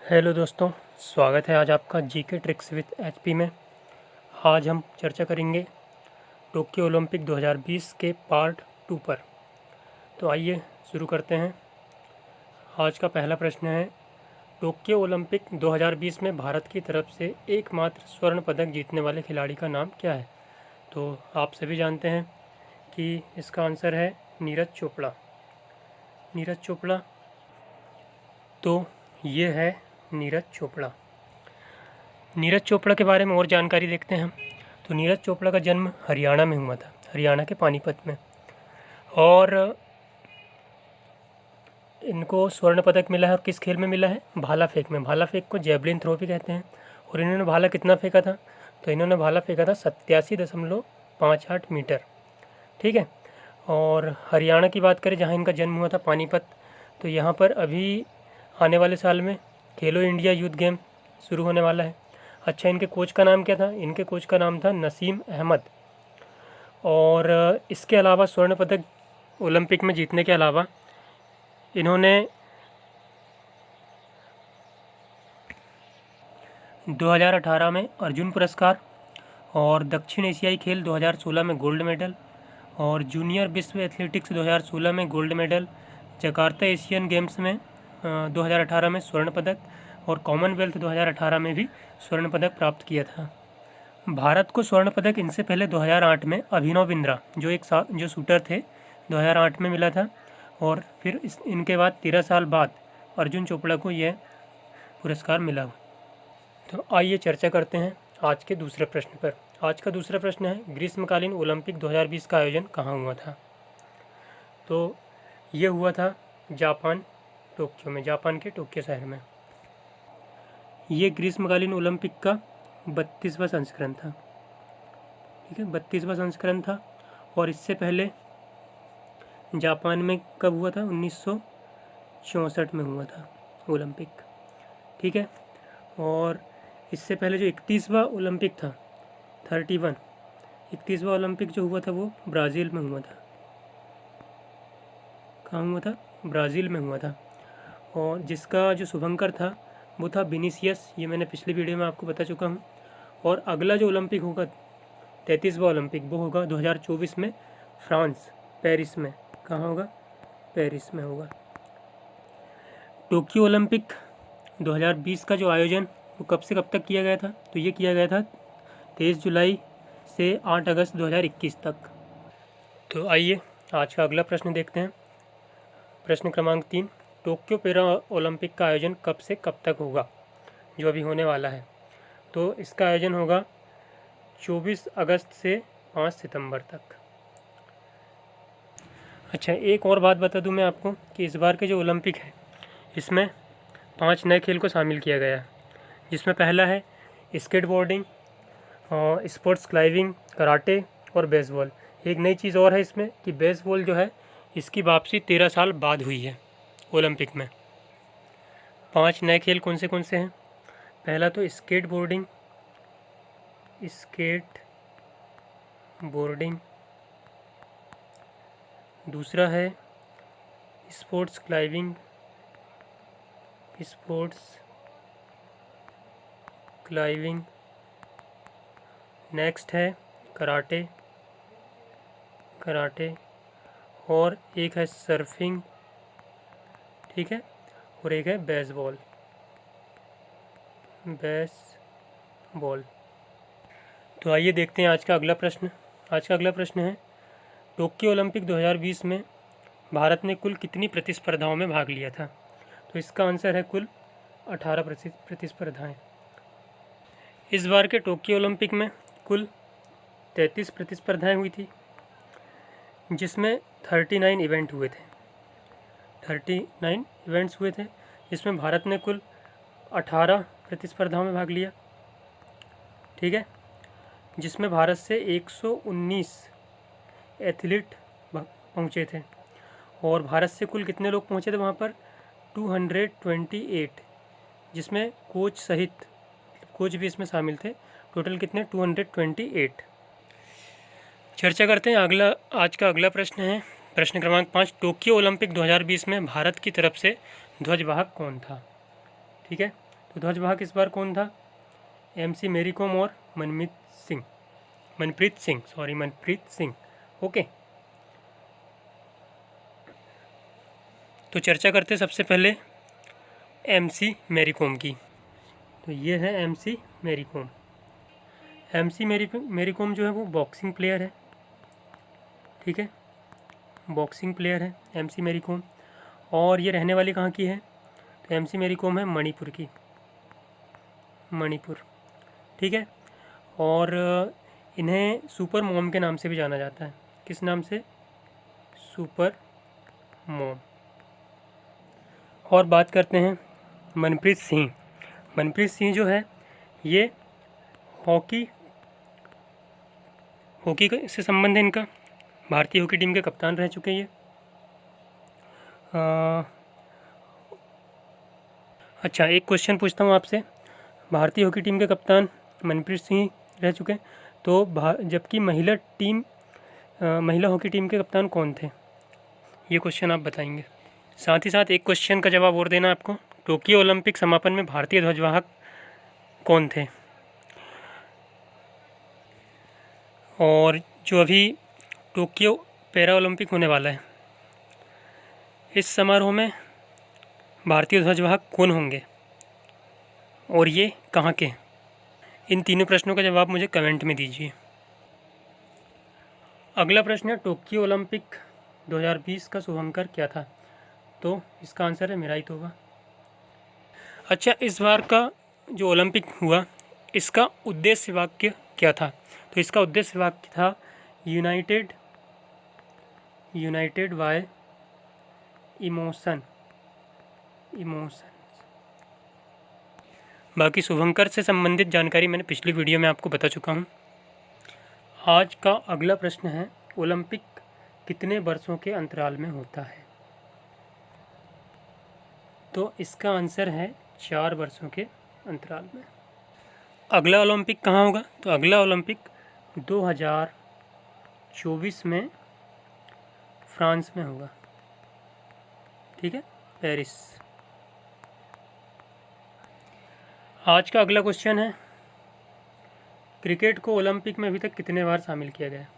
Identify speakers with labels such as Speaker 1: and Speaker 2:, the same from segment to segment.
Speaker 1: Hello दोस्तों, स्वागत है आज आपका जीके ट्रिक्स विद एचपी में। आज हम चर्चा करेंगे टोक्यो ओलंपिक 2020 के पार्ट 2 पर। तो आइए शुरू करते हैं। आज का पहला प्रश्न है, टोक्यो ओलंपिक 2020 में भारत की तरफ से एकमात्र स्वर्ण पदक जीतने वाले खिलाड़ी का नाम क्या है? तो आप सभी जानते हैं कि इसका आंसर है नीरज चोपड़ा। नीरज चोपड़ा, तो ये है नीरज चोपड़ा। नीरज चोपड़ा के बारे में और जानकारी देखते हैं हम। तो नीरज चोपड़ा का जन्म हरियाणा में हुआ था, हरियाणा के पानीपत में। और इनको स्वर्ण पदक मिला है, और किस खेल में मिला है? भाला फेंक में। भाला फेंक को जेवलिन थ्रो भी कहते हैं। और इन्होंने भाला कितना फेंका था? तो इन्होंने भाला फेंका था 87.58 मीटर। ठीक है। और हरियाणा की बात करें, जहाँ इनका जन्म हुआ था, पानीपत, तो यहाँ पर अभी आने वाले साल में खेलो इंडिया यूथ गेम शुरू होने वाला है। अच्छा, इनके कोच का नाम क्या था? इनके कोच का नाम था नसीम अहमद। और इसके अलावा स्वर्ण पदक ओलंपिक में जीतने के अलावा इन्होंने 2018 में अर्जुन पुरस्कार, और दक्षिण एशियाई खेल 2016 में गोल्ड मेडल, और जूनियर विश्व एथलेटिक्स 2016 में gold medal, Jakarta Asian games में 2018 में स्वर्ण पदक, और कॉमनवेल्थ 2018 में भी स्वर्ण पदक प्राप्त किया था। भारत को स्वर्ण पदक इनसे पहले 2008 में अभिनव बिंद्रा, जो शूटर थे, 2008 में मिला था। और फिर इनके बाद 13 साल बाद अर्जुन चोपड़ा को यह पुरस्कार मिला। तो आइए चर्चा करते हैं आज के दूसरे प्रश्न पर। आज का दूसरा प्रश्न है, ग्रीष्मकालीन ओलंपिक 2020 का आयोजन कहाँ हुआ था? तो ये हुआ था जापान, टोक्यो में, जापान के टोक्यो शहर में। ये ग्रीष्मकालीन ओलंपिक का 32वां संस्करण था। ठीक है, 32वां संस्करण था। और इससे पहले जापान में कब हुआ था? 1964 में हुआ था ओलंपिक। ठीक है। और इससे पहले जो 31वां ओलंपिक था, 31वां ओलंपिक जो हुआ था वो ब्राज़ील में हुआ था। कहाँ हुआ था? ब्राज़ील में हुआ था। और जिसका जो शुभंकर था वो था विनीसियस। ये मैंने पिछली वीडियो में आपको बता चुका हूँ। और अगला जो ओलंपिक होगा, 33वां ओलंपिक, वो होगा 2024 में फ्रांस, पेरिस में। कहाँ होगा? पेरिस में होगा। टोक्यो ओलंपिक 2020 का जो आयोजन वो कब से कब तक किया गया था? तो ये किया गया था 23 जुलाई से 8 अगस्त 2021 तक। तो आइए आज का अगला प्रश्न देखते हैं। प्रश्न क्रमांक 3, टोक्यो पैरा ओलंपिक का आयोजन कब से कब तक होगा, जो अभी होने वाला है? तो इसका आयोजन होगा 24 अगस्त से 5 सितंबर तक। अच्छा, एक और बात बता दूं मैं आपको कि इस बार के जो ओलंपिक है, इसमें 5 नए खेल को शामिल किया गया है, जिसमें पहला है स्केटबोर्डिंग, स्पोर्ट्स क्लाइंबिंग, कराटे और बेसबॉल। एक नई चीज़ और है इसमें कि बेसबॉल जो है, इसकी वापसी 13 साल बाद हुई है ओलंपिक में। 5 नए खेल कौन से हैं? पहला तो स्केट बोर्डिंग, दूसरा है स्पोर्ट्स क्लाइंबिंग, नेक्स्ट है कराटे, और एक है सर्फिंग। ठीक है। और एक है बेसबॉल। तो आइए देखते हैं आज का अगला प्रश्न। आज का अगला प्रश्न है, टोक्यो ओलंपिक 2020 में भारत ने कुल कितनी प्रतिस्पर्धाओं में भाग लिया था? तो इसका आंसर है कुल 18 प्रतिस्पर्धाएँ। इस बार के टोक्यो ओलंपिक में कुल 33 प्रतिस्पर्धाएँ हुई थी, जिसमें 39 इवेंट हुए थे। 39 इवेंट्स हुए थे, जिसमें भारत ने कुल 18 प्रतिस्पर्धाओं में भाग लिया। ठीक है। जिसमें भारत से 119 एथलीट पहुँचे थे। और भारत से कुल कितने लोग पहुँचे थे वहाँ पर? 228, जिसमें कोच सहित, कोच भी इसमें शामिल थे। टोटल कितने? 228। चर्चा करते हैं आज का अगला प्रश्न है प्रश्न क्रमांक 5, टोक्यो ओलंपिक 2020 में भारत की तरफ से ध्वजवाहक कौन था? ठीक है, तो ध्वजवाहक इस बार कौन था? MC मेरी कॉम और मनप्रीत सिंह। ओके, तो चर्चा करते सबसे पहले MC मेरी कॉम की। तो ये है MC मेरी कॉम। MC मेरी कॉम जो है वो बॉक्सिंग प्लेयर है, ठीक है, बॉक्सिंग प्लेयर है MC मेरी कॉम। और ये रहने वाली कहाँ की है? तो MC मेरी कॉम है मणिपुर की, मणिपुर, ठीक है। और इन्हें सुपर मॉम के नाम से भी जाना जाता है। किस नाम से? Super mom. और बात करते हैं मनप्रीत सिंह। मनप्रीत सिंह जो है ये हॉकी से संबंध है इनका, भारतीय हॉकी टीम के कप्तान रह चुके हैं ये। अच्छा, एक क्वेश्चन पूछता हूँ आपसे। भारतीय हॉकी टीम के कप्तान मनप्रीत सिंह रह चुके हैं, तो जबकि महिला हॉकी टीम के कप्तान कौन थे? ये क्वेश्चन आप बताएंगे। साथ ही साथ एक क्वेश्चन का जवाब और देना आपको। टोक्यो ओलंपिक समापन में भारतीय ध्वजवाहक कौन थे? और जो अभी टोक्यो पैरा ओलंपिक होने वाला है, इस समारोह में भारतीय ध्वजवाहक कौन होंगे और ये कहाँ के? इन तीनों प्रश्नों का जवाब मुझे कमेंट में दीजिए। अगला प्रश्न है, टोक्यो ओलंपिक 2020 का शुभंकर क्या था? तो इसका आंसर है मिराई तोगा। अच्छा, इस बार का जो ओलंपिक हुआ इसका उद्देश्य वाक्य क्या था? तो इसका उद्देश्य वाक्य था यूनाइटेड बाय इमोशन। बाकी शुभंकर से संबंधित जानकारी मैंने पिछली वीडियो में आपको बता चुका हूँ। आज का अगला प्रश्न है, ओलंपिक कितने वर्षों के अंतराल में होता है? तो इसका आंसर है 4 वर्षों के अंतराल में। अगला ओलंपिक कहाँ होगा? तो अगला ओलंपिक 2024 में फ्रांस में होगा, ठीक है, पेरिस। आज का अगला क्वेश्चन है, क्रिकेट को ओलंपिक में अभी तक कितने बार शामिल किया गया है?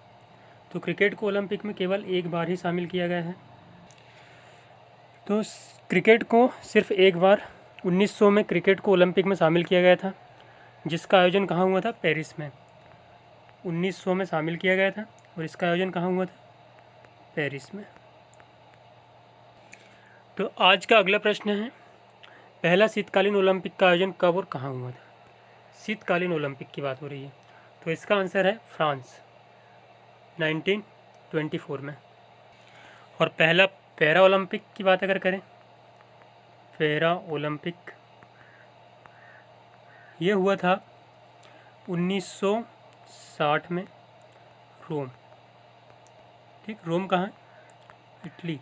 Speaker 1: तो क्रिकेट को ओलंपिक में केवल एक बार ही शामिल किया गया है। तो क्रिकेट को सिर्फ एक बार 1900 में क्रिकेट को ओलंपिक में शामिल किया गया था, जिसका आयोजन कहाँ हुआ था? पेरिस में। 1900 में शामिल किया गया था और इसका आयोजन कहाँ हुआ था? पेरिस में। तो आज का अगला प्रश्न है, पहला शीतकालीन ओलंपिक का आयोजन कब और कहाँ हुआ था? शीतकालीन ओलंपिक की बात हो रही है, तो इसका आंसर है फ्रांस, 1924 में। और पहला पैरा ओलंपिक की बात अगर करें, पैरा ओलंपिक ये हुआ था 1960 में रोम, ठीक, रोम कहाँ है? इटली।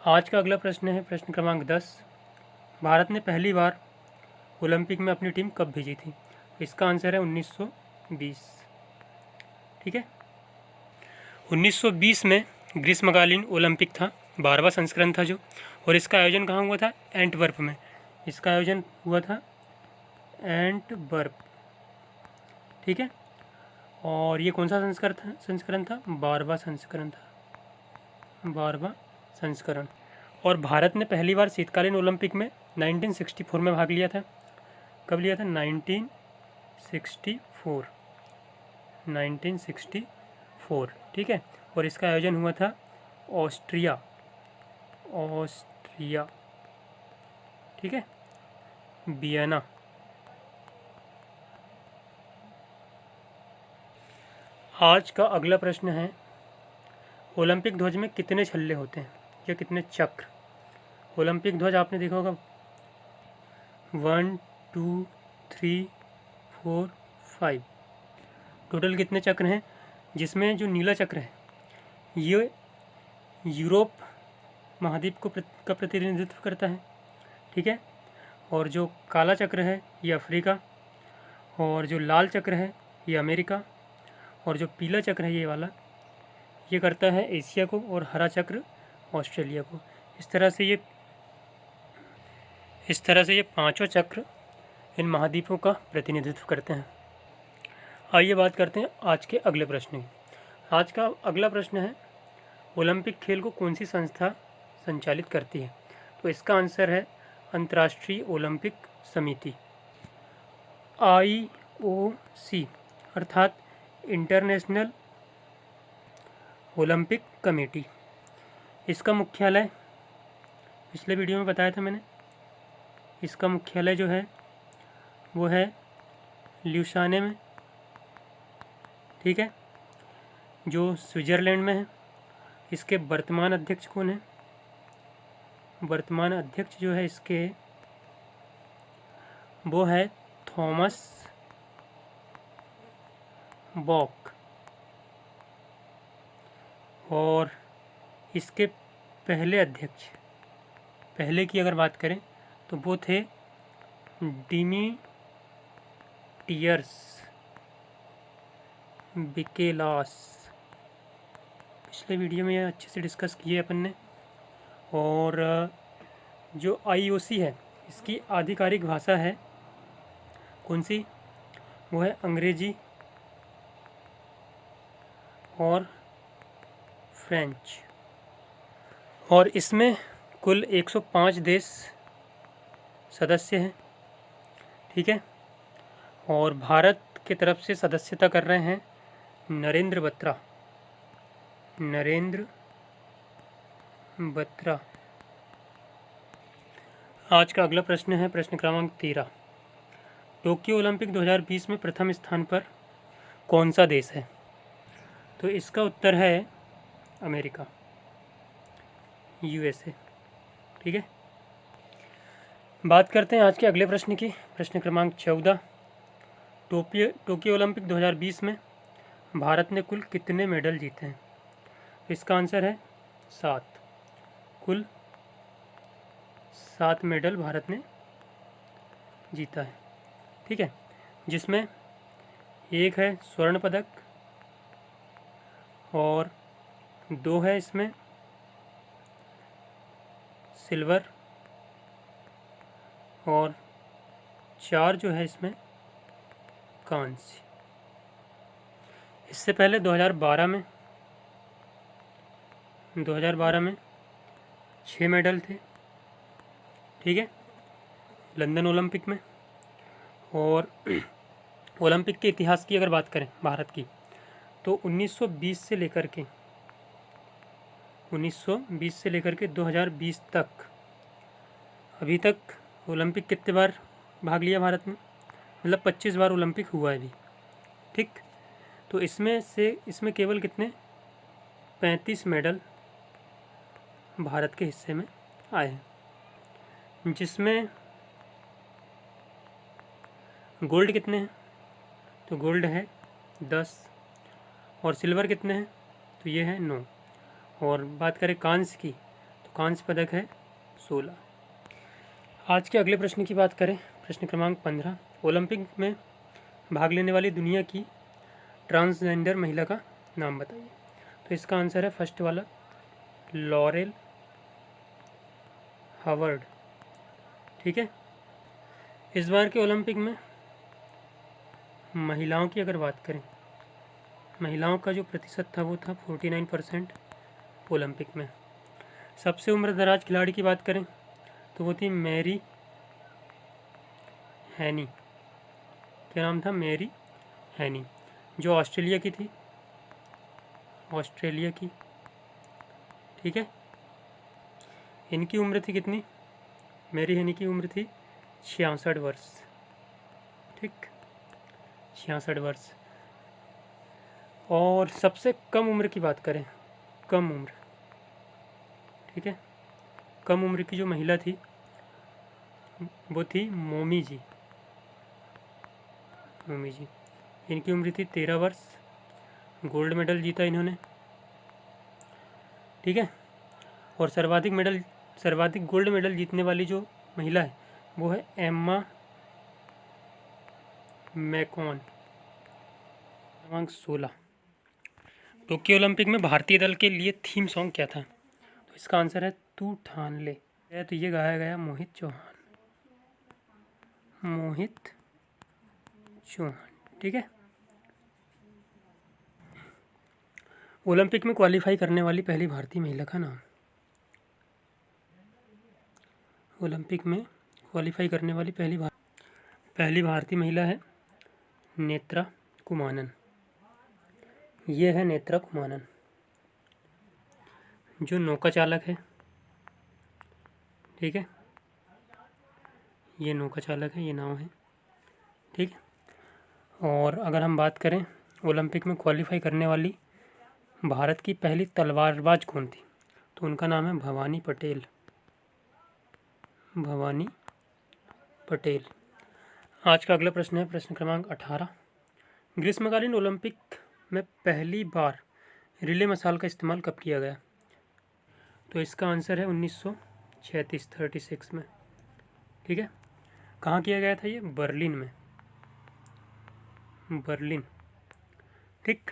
Speaker 1: आज का अगला प्रश्न है, प्रश्न क्रमांक 10, भारत ने पहली बार ओलंपिक में अपनी टीम कब भेजी थी? इसका आंसर है 1920, ठीक है। 1920 में ग्रीष्मकालीन ओलंपिक था, 12वां संस्करण था जो, और इसका आयोजन कहाँ हुआ था? एंटवर्प में। इसका आयोजन हुआ था एंटवर्प, ठीक है। और ये कौन सा संस्करण था? 12वां संस्करण था, 12वां संस्करण। और भारत ने पहली बार शीतकालीन ओलंपिक में 1964 में भाग लिया था। कब लिया था? 1964, ठीक है। और इसका आयोजन हुआ था ऑस्ट्रिया, ठीक है, वियना। आज का अगला प्रश्न है, ओलंपिक ध्वज में कितने छल्ले होते हैं या कितने चक्र? ओलंपिक ध्वज आपने देखा होगा 1 2 3 4 5, टोटल कितने चक्र हैं? जिसमें जो नीला चक्र है ये यूरोप महाद्वीप का प्रतिनिधित्व करता है, ठीक है। और जो काला चक्र है ये अफ्रीका, और जो लाल चक्र है ये अमेरिका, और जो पीला चक्र है ये वाला ये करता है एशिया को, और हरा चक्र ऑस्ट्रेलिया को। इस तरह से ये इस तरह से ये पांचों चक्र इन महाद्वीपों का प्रतिनिधित्व करते हैं। आइए बात करते हैं आज के अगले प्रश्न की। आज का अगला प्रश्न है, ओलंपिक खेल को कौन सी संस्था संचालित करती है? तो इसका आंसर है अंतर्राष्ट्रीय ओलंपिक समिति, IOC अर्थात इंटरनेशनल ओलंपिक कमेटी। इसका मुख्यालय पिछले वीडियो में बताया था मैंने, इसका मुख्यालय जो है वो है ल्यूसाने में, ठीक है, जो स्विट्ज़रलैंड में है। इसके वर्तमान अध्यक्ष कौन है? वर्तमान अध्यक्ष जो है इसके वो है थॉमस बॉक, और इसके पहले अध्यक्ष, पहले की अगर बात करें तो वो थे डिमिटियर्स बिकेलास। पिछले वीडियो में अच्छे से डिस्कस किए अपन ने। और जो IOC है इसकी आधिकारिक भाषा है कौन सी? वो है अंग्रेजी और फ्रेंच। और इसमें कुल 105 देश सदस्य हैं, ठीक है। और भारत की तरफ से सदस्यता कर रहे हैं नरेंद्र बत्रा। आज का अगला प्रश्न है प्रश्न क्रमांक 13। टोक्यो ओलंपिक 2020 में प्रथम स्थान पर कौन सा देश है? तो इसका उत्तर है अमेरिका, USA, ठीक है। बात करते हैं आज के अगले प्रश्न की, प्रश्न क्रमांक 14। टोक्यो ओलंपिक 2020 में भारत ने कुल कितने मेडल जीते हैं? इसका आंसर है 7। कुल 7 मेडल भारत ने जीता है, ठीक है, जिसमें एक है स्वर्ण पदक और 2 है इसमें सिल्वर और 4 जो है इसमें कांस्य। इससे पहले 2012 में 6 मेडल थे, ठीक है, लंदन ओलंपिक में। और ओलंपिक के इतिहास की अगर बात करें भारत की, तो 1920 से लेकर के 2020 तक, अभी तक ओलंपिक कितने बार भाग लिया भारत में? मतलब 25 बार ओलंपिक हुआ है अभी, ठीक। तो इसमें केवल कितने 35 मेडल भारत के हिस्से में आए हैं, जिसमें गोल्ड कितने हैं? तो गोल्ड है 10, और सिल्वर कितने हैं? तो ये है 9। और बात करें कांस्य की, तो कांस्य पदक है 16। आज के अगले प्रश्न की बात करें, प्रश्न क्रमांक 15। ओलंपिक में भाग लेने वाली दुनिया की ट्रांसजेंडर महिला का नाम बताइए। तो इसका आंसर है फर्स्ट वाला लॉरेल हावर्ड, ठीक है। इस बार के ओलंपिक में महिलाओं की अगर बात करें, महिलाओं का जो प्रतिशत था वो था 49% ओलंपिक में। सबसे उम्रदराज खिलाड़ी की बात करें तो वो थी मैरी हैनी। क्या नाम था? मैरी हैनी, जो ऑस्ट्रेलिया की थी, ठीक है। इनकी उम्र थी कितनी? मैरी हैनी की उम्र थी 66 वर्ष, ठीक, 66 वर्ष। और सबसे कम उम्र की बात करें, कम उम्र, ठीक है, कम उम्र की जो महिला थी वो थी मोमी जी। इनकी उम्र थी 13 वर्ष। गोल्ड मेडल जीता इन्होंने, ठीक है। और सर्वाधिक गोल्ड मेडल जीतने वाली जो महिला है वो है एम्मा मैकॉन। क्रमांक 16। टोक्यो ओलंपिक में भारतीय दल के लिए थीम सॉन्ग क्या था? तो इसका आंसर है तू ठान ले। तो ये गाया गया मोहित चौहान, मोहित चौहान। ठीक है। ओलंपिक में क्वालिफाई करने वाली पहली भारतीय महिला का नाम। ओलंपिक में क्वालिफाई करने वाली पहली भारतीय महिला है नेत्रा कुमानन। ये है नेत्रा कुमानन। जो नौका चालक है, ठीक है, ये नौका चालक है, ये नाव है। ठीक है। और अगर हम बात करें ओलंपिक में क्वालिफाई करने वाली भारत की पहली तलवारबाज कौन थी, तो उनका नाम है भवानी पटेल। भवानी पटेल। आज का अगला प्रश्न है प्रश्न क्रमांक 18। ग्रीष्मकालीन ओलंपिक में पहली बार रिले मशाल का इस्तेमाल कब किया गया, तो इसका आंसर है 1936 में। ठीक है। कहाँ किया गया था ये? बर्लिन में। बर्लिन। ठीक।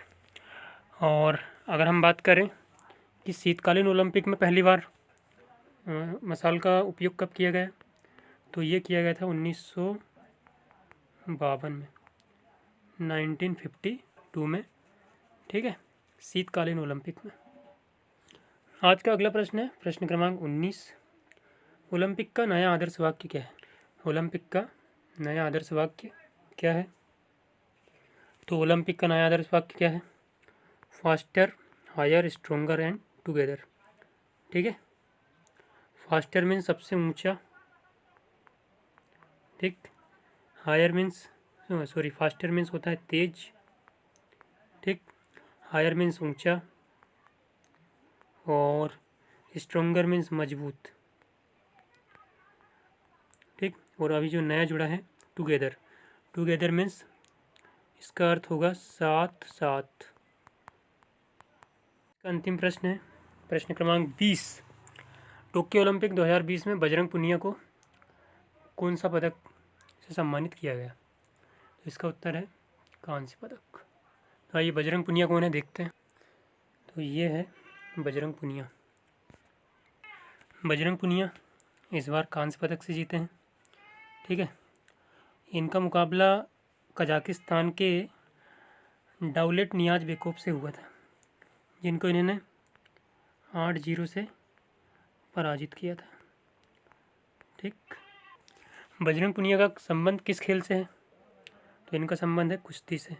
Speaker 1: और अगर हम बात करें कि शीतकालीन ओलंपिक में पहली बार मशाल का उपयोग कब किया गया, तो ये किया गया था 1952 में, 1952 में। ठीक है, शीतकालीन ओलंपिक में। आज का अगला प्रश्न है प्रश्न क्रमांक 19। ओलंपिक का नया आदर्श वाक्य क्या है? ओलंपिक का नया आदर्श वाक्य क्या है? तो ओलंपिक का नया आदर्श वाक्य क्या है? Faster, higher, stronger and together. ठीक है। फास्टर मीन्स सबसे ऊंचा। ठीक। हायर मीन्स फास्टर मीन्स होता है तेज। ठीक। हायर मीन्स ऊंचा, और स्ट्रोंगर मीन्स मजबूत। ठीक। और अभी जो नया जुड़ा है टुगेदर, टुगेदर मीन्स इसका अर्थ होगा साथ साथ। अंतिम प्रश्न है प्रश्न क्रमांक 20। टोक्यो ओलंपिक 2020 में बजरंग पुनिया को कौन सा पदक से सम्मानित किया गया? तो इसका उत्तर है कांस्य पदक। तो आइए बजरंग पुनिया कौन है देखते हैं। तो ये है बजरंग पुनिया। बजरंग पुनिया इस बार कांस्य पदक से जीते हैं। ठीक है। इनका मुकाबला कजाकिस्तान के डाउलेट नियाज बेकोव से हुआ था, जिनको इन्होंने 8-0 से पराजित किया था। ठीक। बजरंग पुनिया का संबंध किस खेल से है? तो इनका संबंध है कुश्ती से।